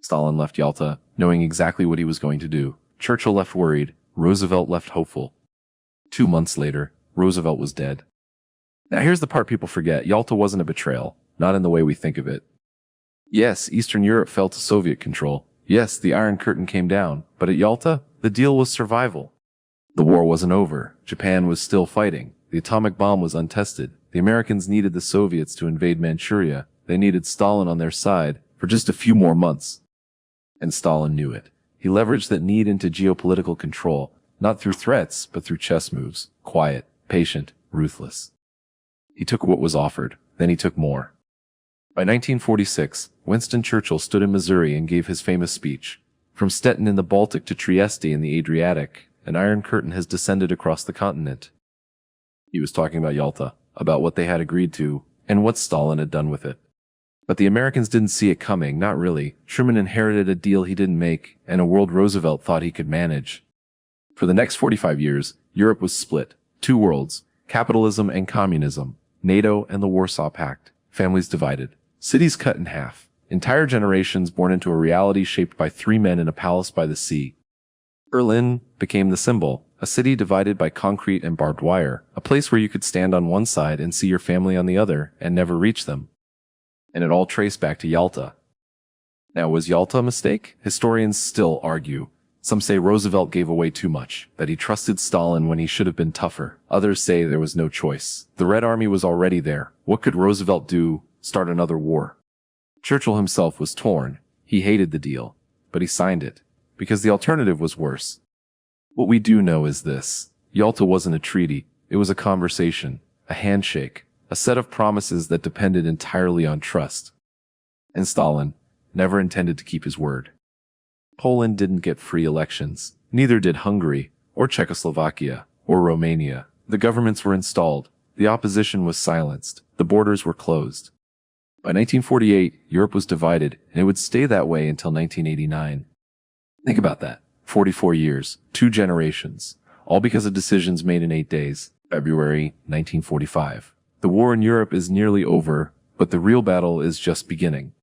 Stalin left Yalta, knowing exactly what he was going to do. Churchill left worried. Roosevelt left hopeful. 2 months later, Roosevelt was dead. Now here's the part people forget. Yalta wasn't a betrayal, not in the way we think of it. Yes, Eastern Europe fell to Soviet control. Yes, the Iron Curtain came down. But at Yalta, the deal was survival. The war wasn't over. Japan was still fighting. The atomic bomb was untested. The Americans needed the Soviets to invade Manchuria. They needed Stalin on their side for just a few more months. And Stalin knew it. He leveraged that need into geopolitical control, not through threats, but through chess moves. Quiet, patient, ruthless. He took what was offered, then he took more. By 1946, Winston Churchill stood in Missouri and gave his famous speech. From Stettin in the Baltic to Trieste in the Adriatic, an Iron Curtain has descended across the continent. He was talking about Yalta, about what they had agreed to, and what Stalin had done with it. But the Americans didn't see it coming, not really. Truman inherited a deal he didn't make, and a world Roosevelt thought he could manage. For the next 45 years, Europe was split. 2 worlds, capitalism and communism, NATO and the Warsaw Pact, families divided, cities cut in half, entire generations born into a reality shaped by 3 men in a palace by the sea. Berlin became the symbol, a city divided by concrete and barbed wire, a place where you could stand on one side and see your family on the other and never reach them. And it all traced back to Yalta. Now, was Yalta a mistake? Historians still argue. Some say Roosevelt gave away too much, that he trusted Stalin when he should have been tougher. Others say there was no choice. The Red Army was already there. What could Roosevelt do? Start another war? Churchill himself was torn. He hated the deal, but he signed it, because the alternative was worse. What we do know is this. Yalta wasn't a treaty. It was a conversation, a handshake, a set of promises that depended entirely on trust. And Stalin never intended to keep his word. Poland didn't get free elections. Neither did Hungary, or Czechoslovakia, or Romania. The governments were installed. The opposition was silenced. The borders were closed. By 1948, Europe was divided, and it would stay that way until 1989. Think about that. 44 years, 2 generations, all because of decisions made in 8 days. February 1945. The war in Europe is nearly over, but the real battle is just beginning.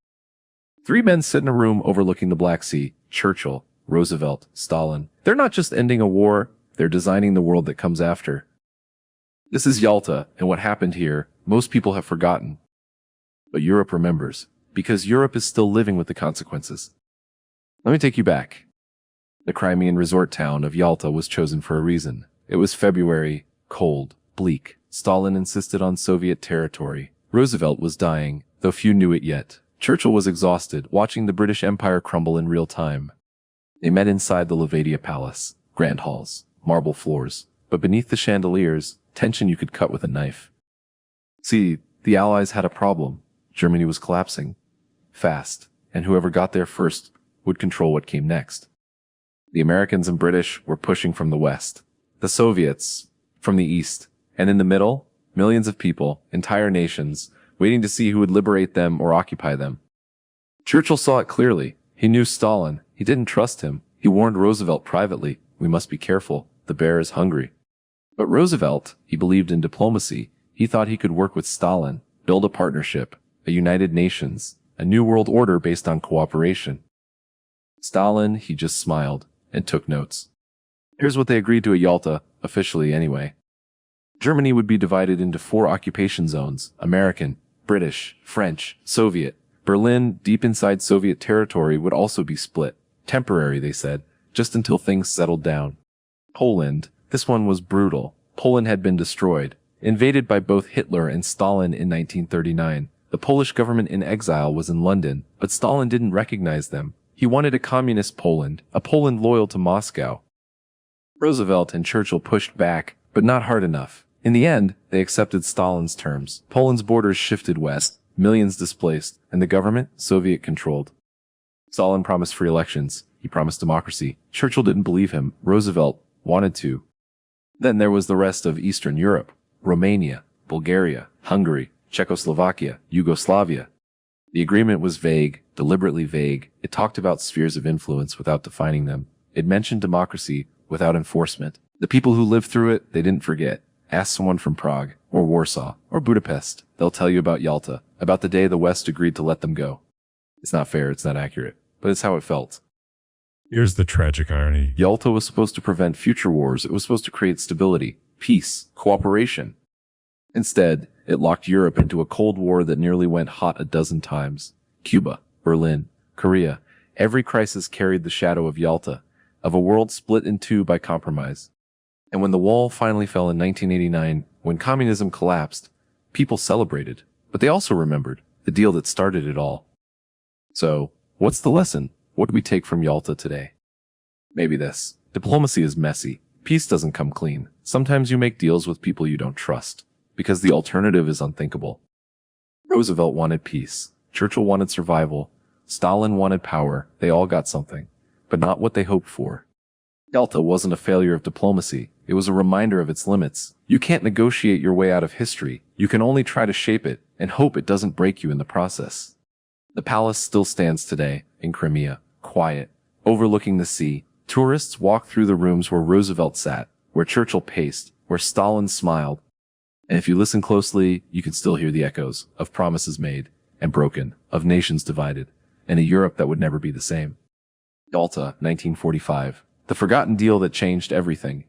3 men sit in a room overlooking the Black Sea. Churchill, Roosevelt, Stalin. They're not just ending a war, they're designing the world that comes after. This is Yalta, and what happened here, most people have forgotten. But Europe remembers, because Europe is still living with the consequences. Let me take you back. The Crimean resort town of Yalta was chosen for a reason. It was February, cold, bleak. Stalin insisted on Soviet territory. Roosevelt was dying, though few knew it yet. Churchill was exhausted, watching the British Empire crumble in real time. They met inside the Levadia Palace. Grand halls, marble floors. But beneath the chandeliers, tension you could cut with a knife. See, the Allies had a problem. Germany was collapsing. Fast. And whoever got there first would control what came next. The Americans and British were pushing from the west. The Soviets from the east. And in the middle, millions of people, entire nations, waiting to see who would liberate them or occupy them. Churchill saw it clearly. He knew Stalin. He didn't trust him. He warned Roosevelt privately, "We must be careful. The bear is hungry." But Roosevelt, he believed in diplomacy. He thought he could work with Stalin, build a partnership, a United Nations, a new world order based on cooperation. Stalin, he just smiled and took notes. Here's what they agreed to at Yalta, officially anyway. Germany would be divided into 4 occupation zones: American, British, French, Soviet. Berlin, deep inside Soviet territory, would also be split. Temporary, they said, just until things settled down. Poland, this one was brutal. Poland had been destroyed, invaded by both Hitler and Stalin in 1939. The Polish government in exile was in London, but Stalin didn't recognize them. He wanted a communist Poland, a Poland loyal to Moscow. Roosevelt and Churchill pushed back, but not hard enough. In the end, they accepted Stalin's terms. Poland's borders shifted west, millions displaced, and the government, Soviet-controlled. Stalin promised free elections. He promised democracy. Churchill didn't believe him. Roosevelt wanted to. Then there was the rest of Eastern Europe: Romania, Bulgaria, Hungary, Czechoslovakia, Yugoslavia. The agreement was vague, deliberately vague. It talked about spheres of influence without defining them. It mentioned democracy without enforcement. The people who lived through it, they didn't forget. Ask someone from Prague, or Warsaw, or Budapest. They'll tell you about Yalta, about the day the West agreed to let them go. It's not fair, it's not accurate. but it's how it felt. Here's the tragic irony. Yalta was supposed to prevent future wars. It was supposed to create stability, peace, cooperation. Instead, it locked Europe into a Cold War that nearly went hot a dozen times. Cuba, Berlin, Korea, every crisis carried the shadow of Yalta, of a world split in two by compromise. And when the wall finally fell in 1989, when communism collapsed, people celebrated, but they also remembered the deal that started it all. So, what's the lesson? What do we take from Yalta today? Maybe this. Diplomacy is messy. Peace doesn't come clean. Sometimes you make deals with people you don't trust, because the alternative is unthinkable. Roosevelt wanted peace. Churchill wanted survival. Stalin wanted power. They all got something, but not what they hoped for. Yalta wasn't a failure of diplomacy. It was a reminder of its limits. You can't negotiate your way out of history. You can only try to shape it and hope it doesn't break you in the process. The palace still stands today in Crimea, quiet, overlooking the sea. Tourists walk through the rooms where Roosevelt sat, where Churchill paced, where Stalin smiled. And if you listen closely, you can still hear the echoes of promises made and broken, of nations divided, and a Europe that would never be the same. Yalta, 1945. The forgotten deal that changed everything.